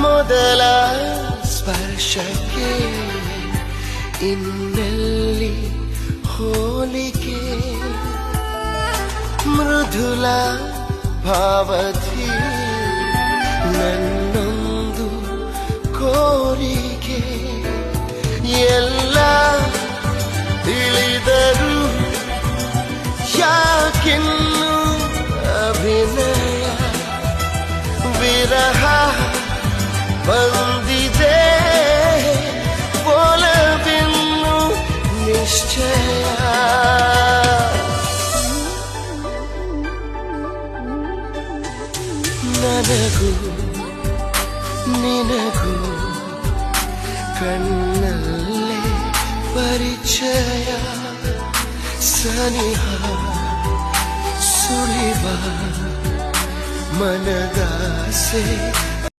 ಮೊದಲ ಸ್ಪರ್ಶಕ್ಕೆ ಇನ್ನೆಲ್ಲಿ ಹೋಲಿಕೆ ಮೃದುಲ ಭಾವಧಿ ನನ್ನೊಂದು ಕೋರಿಕೆ ಎಲ್ಲ ತಿಳಿದರು ಯಾಕಿನ್ನು ಅಭಿನಯ ವಿರಹ ಬಂದಿದೆ ಒಲವಿನ್ನು ನಿಶ್ಚಯ ನನಗೂ ನಿನಗೂ ಕಣ್ಣಲ್ಲೇ ಪರಿಚಯ ಸನಿಹ ಸುಳಿವ ಮನದಾಸೆ